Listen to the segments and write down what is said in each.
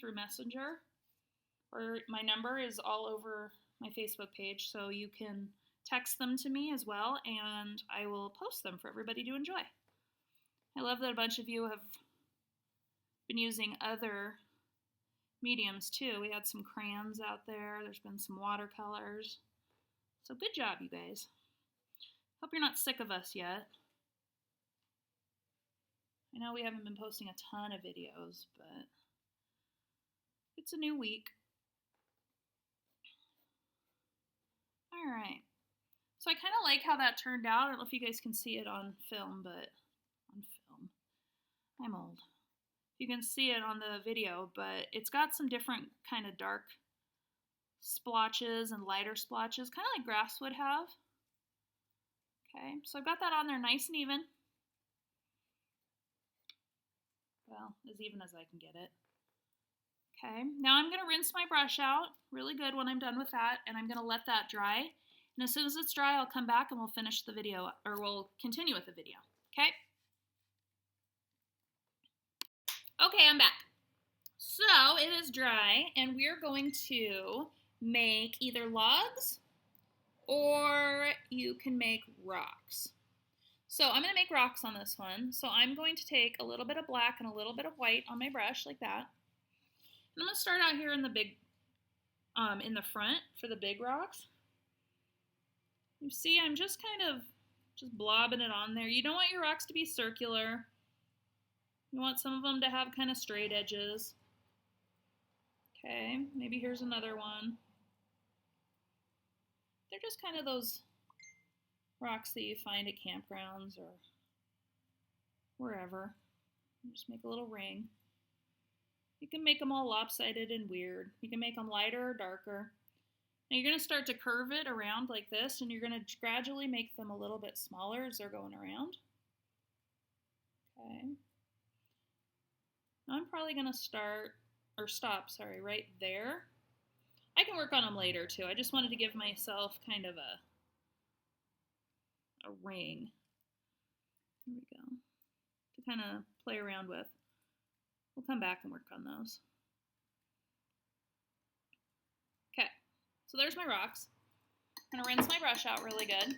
through Messenger, or my number is all over my Facebook page, so you can text them to me as well, and I will post them for everybody to enjoy. I love that a bunch of you have been using other mediums too. We had some crayons out there. There's been some watercolors. So good job, you guys. Hope you're not sick of us yet. I know we haven't been posting a ton of videos, but it's a new week. All right. So I kind of like how that turned out. I don't know if you guys can see it on film, but on film. I'm old. You can see it on the video, but it's got some different kind of dark splotches and lighter splotches, kind of like grass would have. Okay, so I've got that on there nice and even. Well, as even as I can get it. Okay, now I'm going to rinse my brush out really good when I'm done with that, and I'm going to let that dry. And as soon as it's dry, I'll come back and we'll finish the video, or we'll continue with the video. Okay? Okay, I'm back. So it is dry, and we're going to make either logs or you can make rocks. So I'm going to make rocks on this one. So I'm going to take a little bit of black and a little bit of white on my brush like that. And I'm going to start out here in the big, in the front for the big rocks. You see, I'm just kind of just blobbing it on there. You don't want your rocks to be circular. You want some of them to have kind of straight edges. Okay, maybe here's another one. They're just kind of those rocks that you find at campgrounds or wherever. Just make a little ring. You can make them all lopsided and weird. You can make them lighter or darker. Now you're going to start to curve it around like this, and you're going to gradually make them a little bit smaller as they're going around. Okay. Now I'm probably going to stop, right there. I can work on them later too. I just wanted to give myself kind of a ring. There we go. To kind of play around with. We'll come back and work on those. Okay, so there's my rocks. I'm gonna rinse my brush out really good.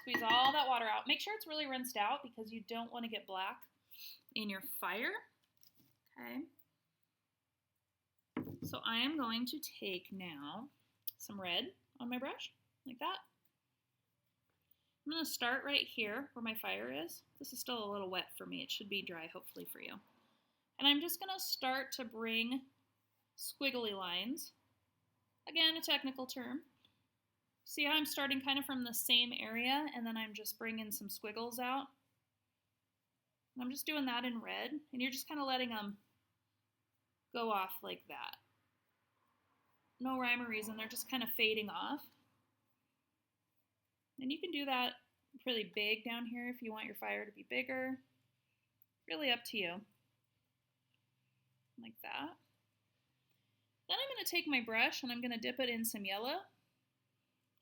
Squeeze all that water out. Make sure it's really rinsed out because you don't want to get black in your fire. Okay. So I am going to take now some red on my brush, like that. I'm going to start right here where my fire is. This is still a little wet for me. It should be dry, hopefully, for you. And I'm just going to start to bring squiggly lines. Again, a technical term. See how I'm starting kind of from the same area, and then I'm just bringing some squiggles out. And I'm just doing that in red, and you're just kind of letting them go off like that. No rhyme or reason, they're just kind of fading off. And you can do that pretty big down here if you want your fire to be bigger. Really up to you. Like that. Then I'm going to take my brush and I'm going to dip it in some yellow,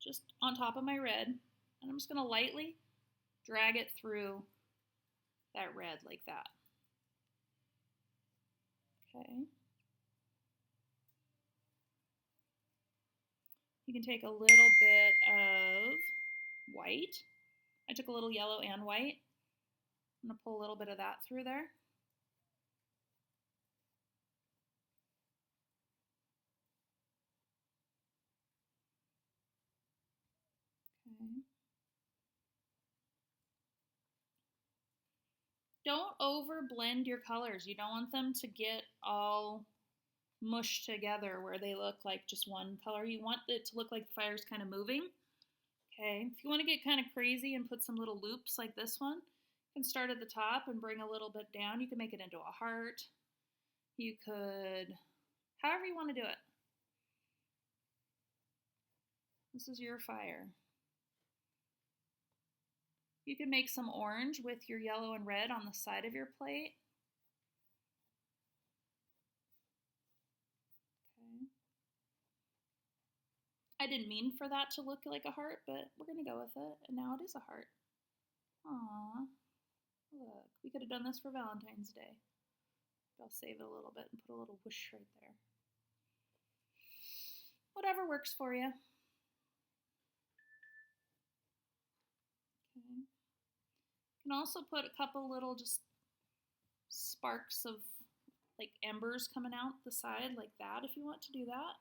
just on top of my red. And I'm just going to lightly drag it through that red like that. Okay. You can take a little bit of white. I took a little yellow and white. I'm going to pull a little bit of that through there. Okay. Don't over blend your colors. You don't want them to get all mushed together where they look like just one color. You want it to look like the fire's kind of moving. Okay, if you want to get kind of crazy and put some little loops like this one, you can start at the top and bring a little bit down. You can make it into a heart. You could, however you want to do it. This is your fire. You can make some orange with your yellow and red on the side of your plate. Okay. I didn't mean for that to look like a heart, but we're going to go with it, and now it is a heart. Aww. Look, we could have done this for Valentine's Day. I'll save it a little bit and put a little whoosh right there. Whatever works for you. Okay. You can also put a couple little just sparks of like embers coming out the side like that if you want to do that.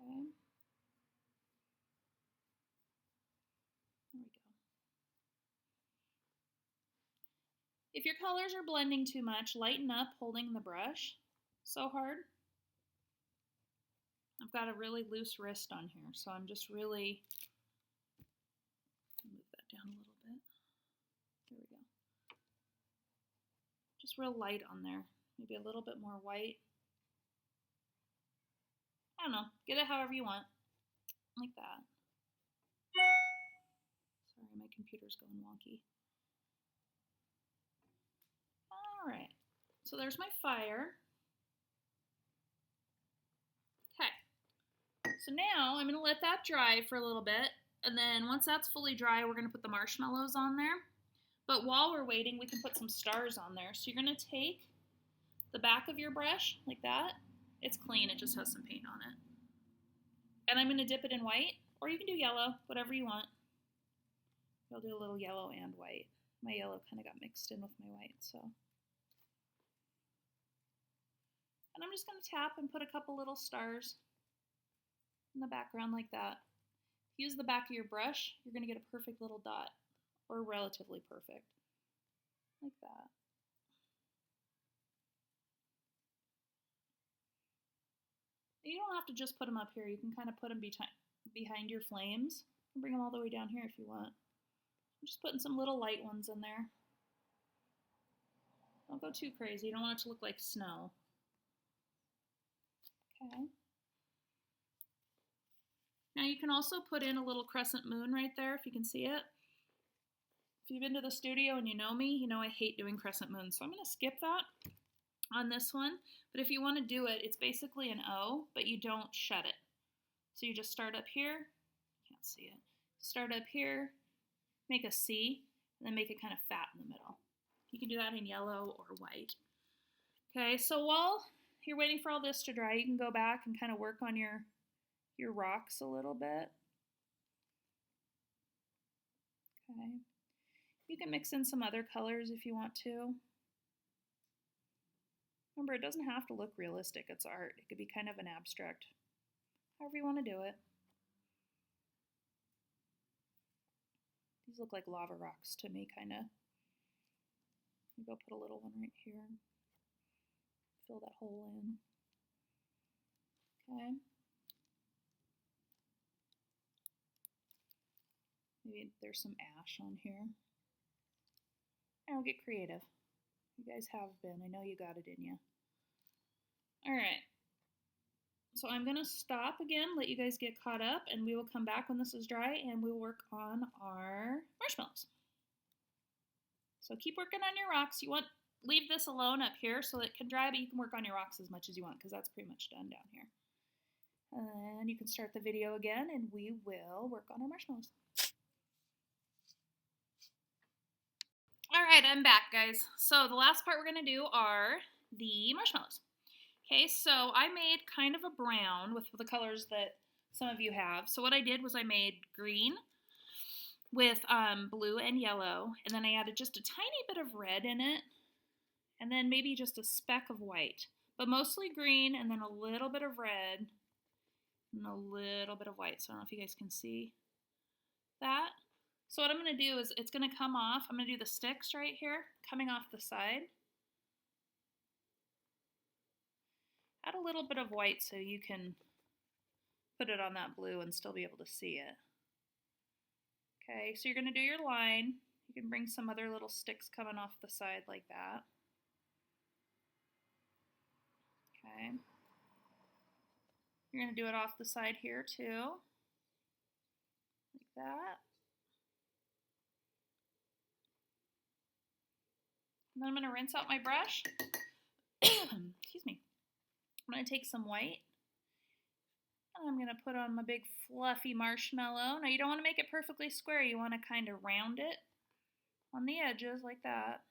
Okay. There we go. If your colors are blending too much, lighten up holding the brush so hard. I've got a really loose wrist on here, so I'm just really, move that down a little bit. There we go. Just real light on there. Maybe a little bit more white. I don't know. Get it however you want. Like that. Sorry, my computer's going wonky. Alright. So there's my fire. Okay. So now I'm going to let that dry for a little bit. And then once that's fully dry, we're going to put the marshmallows on there. But while we're waiting, we can put some stars on there. So you're going to take the back of your brush like that. It's clean, it just has some paint on it. And I'm going to dip it in white, or you can do yellow, whatever you want. I'll do a little yellow and white. My yellow kind of got mixed in with my white, so. And I'm just going to tap and put a couple little stars in the background like that. Use the back of your brush, you're going to get a perfect little dot, or relatively perfect, like that. You don't have to just put them up here. You can kind of put them behind your flames and bring them all the way down here if you want. I'm just putting some little light ones in there. Don't go too crazy. You don't want it to look like snow. Okay. Now you can also put in a little crescent moon right there if you can see it. If you've been to the studio and you know me, you know I hate doing crescent moons. So I'm going to skip that on this one. But if you want to do it, it's basically an O, but you don't shut it. So you just start up here. Can't see it. Start up here, make a C, and then make it kind of fat in the middle. You can do that in yellow or white. Okay, so while you're waiting for all this to dry, you can go back and kind of work on your rocks a little bit. Okay. You can mix in some other colors if you want to. Remember, it doesn't have to look realistic. It's art. It could be kind of an abstract. However you want to do it. These look like lava rocks to me, kind of. Maybe I'll put a little one right here. Fill that hole in. Okay. Maybe there's some ash on here. I'll get creative. You guys have been. I know you got it in you. Alright. So I'm going to stop again, let you guys get caught up, and we will come back when this is dry, and we'll work on our marshmallows. So keep working on your rocks. You want leave this alone up here so it can dry, but you can work on your rocks as much as you want because that's pretty much done down here. And you can start the video again, and we will work on our marshmallows. Alright, I'm back, guys. So the last part we're going to do are the marshmallows. Okay, so I made kind of a brown with the colors that some of you have. So what I did was I made green with blue and yellow, and then I added just a tiny bit of red in it, and then maybe just a speck of white, but mostly green, and then a little bit of red, and a little bit of white. So I don't know if you guys can see that. So what I'm going to do is it's going to come off. I'm going to do the sticks right here, coming off the side. Add a little bit of white so you can put it on that blue and still be able to see it. Okay, so you're going to do your line. You can bring some other little sticks coming off the side like that. Okay. You're going to do it off the side here too, like that. And then I'm going to rinse out my brush. Excuse me. I'm going to take some white. And I'm going to put on my big fluffy marshmallow. Now you don't want to make it perfectly square. You want to kind of round it on the edges like that.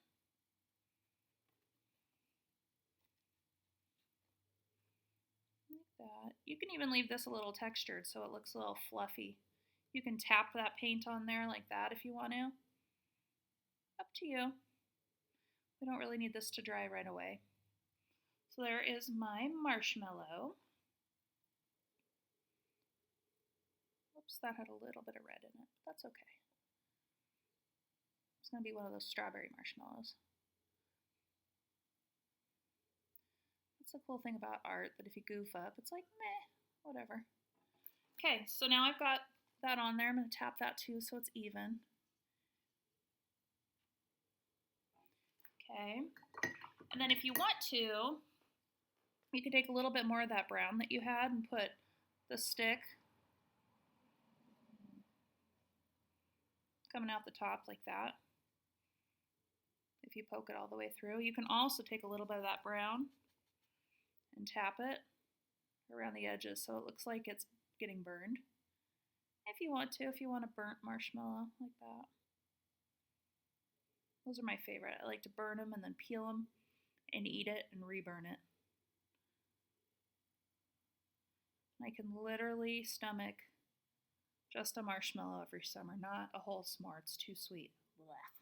that. You can even leave this a little textured so it looks a little fluffy. You can tap that paint on there like that if you want to. Up to you. We don't really need this to dry right away. So there is my marshmallow. Oops, that had a little bit of red in it. That's okay. It's going to be one of those strawberry marshmallows. That's the cool thing about art, that if you goof up, it's like, meh, whatever. Okay, so now I've got that on there. I'm going to tap that too so it's even. Okay, and then if you want to, you can take a little bit more of that brown that you had and put the stick coming out the top like that. If you poke it all the way through. You can also take a little bit of that brown and tap it around the edges so it looks like it's getting burned. If you want a burnt marshmallow like that. Those are my favorite. I like to burn them and then peel them and eat it and reburn it. I can literally stomach just a marshmallow every summer, not a whole s'more. It's too sweet. Blech.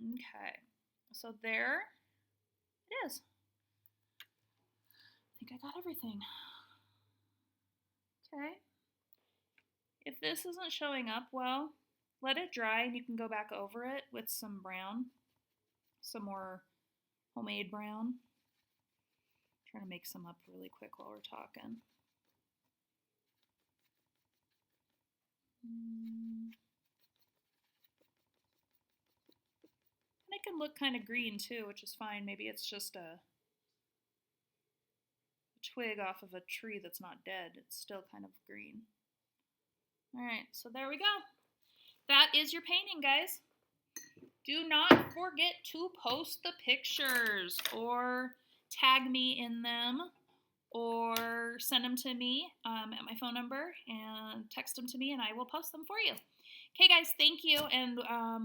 Okay, so there it is. I think I got everything. Okay. If this isn't showing up well, let it dry and you can go back over it with some brown, some more homemade brown. I'm trying to make some up really quick while we're talking. And it can look kind of green too, which is fine. Maybe it's just a twig off of a tree that's not dead. It's still kind of green. All right, so there we go. That is your painting, guys. Do not forget to post the pictures or tag me in them or send them to me at my phone number and text them to me and I will post them for you. Okay, guys, thank you, and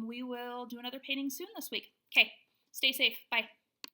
we will do another painting soon this week. Okay, stay safe. Bye.